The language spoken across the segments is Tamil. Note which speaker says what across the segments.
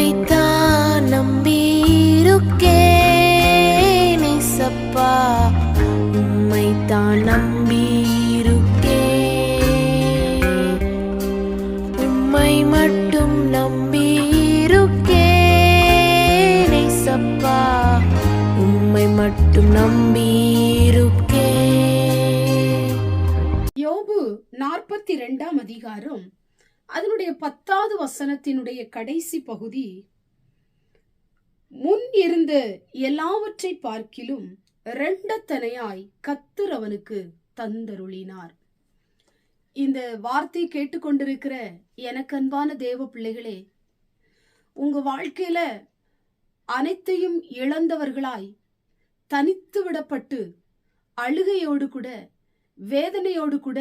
Speaker 1: உம்மைத்தான் நம்பியிருக்கேன் ஏசப்பா, உம்மைத்தான் நம்பியிருக்கேன், உம்மை மட்டும் நம்பியிருக்கேன் ஏசப்பா, உம்மை மட்டும் நம்பியிருக்கேன்.
Speaker 2: யோபு 42ஆம் அதிகாரம் அதனுடைய 10வது வசனத்தினுடைய கடைசி பகுதி, முன் இருந்த எல்லாவற்றை பார்க்கிலும் இரண்டத்தனையாய் கர்த்தர் அவனுக்கு தந்தருளினார். இந்த வார்த்தை கேட்டுக்கொண்டிருக்கிற எனக்கு அன்பான தேவ பிள்ளைகளே, உங்க வாழ்க்கையில அனைத்தையும் இழந்தவர்களாய் தனித்து விடப்பட்டு அழுகையோடு கூட, வேதனையோடு கூட,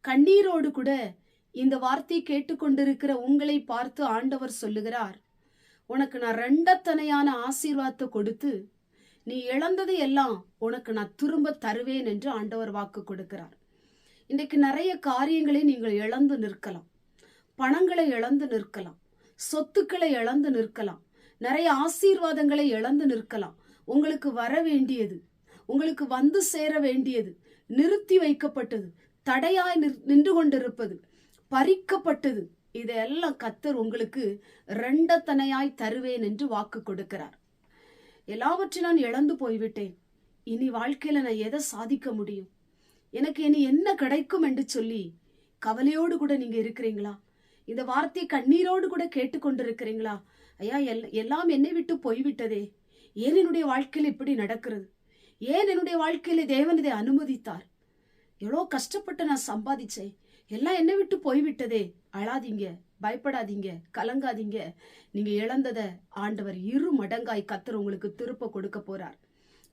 Speaker 2: கண்ணீரோடு கூட இந்த வார்த்தை கேட்டுக்கொண்டிருக்கிற உங்களை பார்த்து ஆண்டவர் சொல்லுகிறார், உனக்கு நான் இரண்டத்தனையான ஆசீர்வாதத்தை கொடுத்து நீ இழந்தது எல்லாம் உனக்கு நான் திரும்ப தருவேன் என்று ஆண்டவர் வாக்கு கொடுக்கிறார். இன்றைக்கு நிறைய காரியங்களை நீங்கள் இழந்து நிற்கலாம், பணங்களை இழந்து நிற்கலாம், சொத்துக்களை இழந்து நிற்கலாம், நிறைய ஆசீர்வாதங்களை இழந்து நிற்கலாம். உங்களுக்கு வர வேண்டியது, உங்களுக்கு வந்து சேர வேண்டியது நிறுத்தி வைக்கப்பட்டது, தடையாய் நின்று கொண்டிருப்பது, பறிக்கப்பட்டது, இதெல்லாம் கர்த்தர் உங்களுக்கு இரண்டத்தனையாய் தருவேன் என்று வாக்கு கொடுக்கிறார். எல்லாவற்றையும் நான் இழந்து போய்விட்டேன், இனி வாழ்க்கையில நான் எதை சாதிக்க முடியும், எனக்கு இனி என்ன கிடைக்கும் என்று சொல்லி கவலையோடு கூட நீங்க இருக்கிறீங்களா? இந்த வார்த்தை கண்ணீரோடு கூட கேட்டுக்கொண்டிருக்கிறீங்களா? ஐயா, எல்லாம் என்னை விட்டு போய்விட்டதே, ஏன் என்னுடைய வாழ்க்கையில இப்படி நடக்கிறது, ஏன் என்னுடைய வாழ்க்கையில தேவன் இதை அனுமதித்தார், எவ்வளோ கஷ்டப்பட்டு நான் சம்பாதிச்சேன், எல்லாம் என்னை விட்டு போய்விட்டதே. அழாதீங்க, பயப்படாதீங்க, கலங்காதீங்க. நீங்க இழந்ததை ஆண்டவர் 2 மடங்காய் கர்த்தர் உங்களுக்கு திருப்ப கொடுக்க போறார்.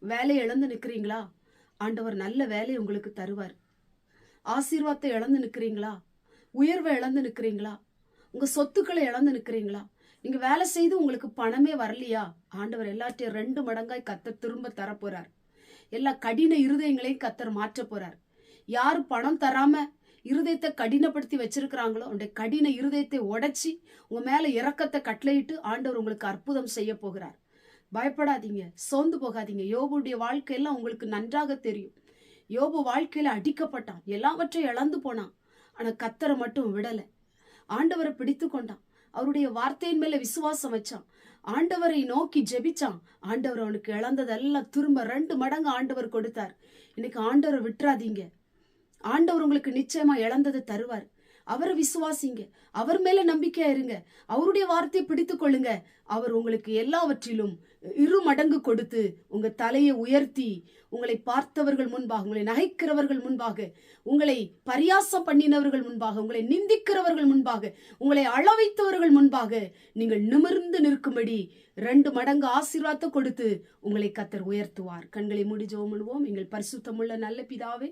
Speaker 2: வேலையை இழந்து நிற்கிறீங்களா? ஆண்டவர் நல்ல வேலையை உங்களுக்கு தருவார். ஆசீர்வாதத்தை இழந்து நிற்கிறீங்களா? உயர்வை இழந்து நிற்கிறீங்களா? உங்க சொத்துக்களை இழந்து நிற்கிறீங்களா? நீங்க வேலை செய்து உங்களுக்கு பணமே வரலையா? ஆண்டவர் எல்லாத்தையும் 2 மடங்காய் கர்த்தர் திரும்ப தரப்போறார். எல்லா கடின இருதயங்களையும் கர்த்தர் மாற்ற போறார். யாரு பணம் தராம இருதயத்தை கடினப்படுத்தி வச்சிருக்கிறாங்களோ அவனுடைய கடின இருதயத்தை உடைச்சி உங்க மேல இரக்கத்தை கட்டளையிட்டு ஆண்டவர் உங்களுக்கு அற்புதம் செய்ய போகிறார். பயப்படாதீங்க, சோர்ந்து போகாதீங்க. யோபுடைய வாழ்க்கையெல்லாம் உங்களுக்கு நன்றாக தெரியும். யோபு வாழ்க்கையில அடிக்கப்பட்டான், எல்லாவற்றையும் இழந்து போனான். ஆனா கர்த்தரை மட்டும் விடல. ஆண்டவரை பிடித்து கொண்டான், அவருடைய வார்த்தையின் மேல விசுவாசம் வச்சான், ஆண்டவரை நோக்கி ஜெபிச்சான். ஆண்டவர் அவனுக்கு இழந்ததெல்லாம் திரும்ப 2 மடங்கு ஆண்டவர் கொடுத்தார். இன்னைக்கு ஆண்டவரை விட்டுறாதீங்க. ஆண்டவர் உங்களுக்கு நிச்சயமா இழந்ததை தருவார். அவரை விசுவாசிங்க, அவர் மேல நம்பிக்கையா இருங்க, அவருடைய வார்த்தையை பிடித்து கொள்ளுங்க. அவர் உங்களுக்கு எல்லாவற்றிலும் 2 மடங்கு கொடுத்து உங்க தலையை உயர்த்தி உங்களை பார்த்தவர்கள் முன்பாக, உங்களை நகைக்கிறவர்கள் முன்பாக, உங்களை பரியாசம் பண்ணினவர்கள் முன்பாக, உங்களை நிந்திக்கிறவர்கள் முன்பாக, உங்களை அளவைத்தவர்கள் முன்பாக நீங்கள் நிமிர்ந்து நிற்கும்படி 2 மடங்கு ஆசீர்வாதத்தை கொடுத்து உங்களை கர்த்தர் உயர்த்துவார். கண்களை மூடி ஜெபம் பண்ணுவோம். எங்கள் பரிசுத்தமுள்ள நல்ல பிதாவே,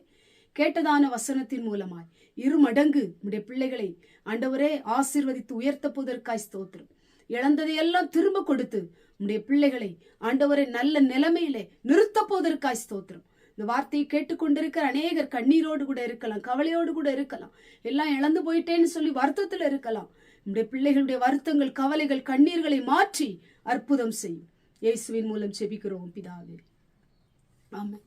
Speaker 2: கேட்டதான வசனத்தின் மூலமாய் 2 மடங்கு உடைய பிள்ளைகளை ஆண்டவரே ஆசீர்வதித்து உயர்த்த போவதற்காய் ஸ்தோத்திரம். இழந்ததையெல்லாம் திரும்ப கொடுத்து உடைய பிள்ளைகளை ஆண்டவரை நல்ல நிலைமையிலே நிறுத்த போவதற்காய் ஸ்தோத்திரம். இந்த வார்த்தையை கேட்டுக்கொண்டிருக்கிற அநேகர் கண்ணீரோடு கூட இருக்கலாம், கவலையோடு கூட இருக்கலாம், எல்லாம் இழந்து போயிட்டேன்னு சொல்லி வருத்தத்துல இருக்கலாம். உடைய பிள்ளைகளுடைய வருத்தங்கள், கவலைகள், கண்ணீர்களை மாற்றி அற்புதம் செய்யும். இயேசுவின் மூலம் ஜெபிக்கிறோம் பிதாவே, ஆமென்.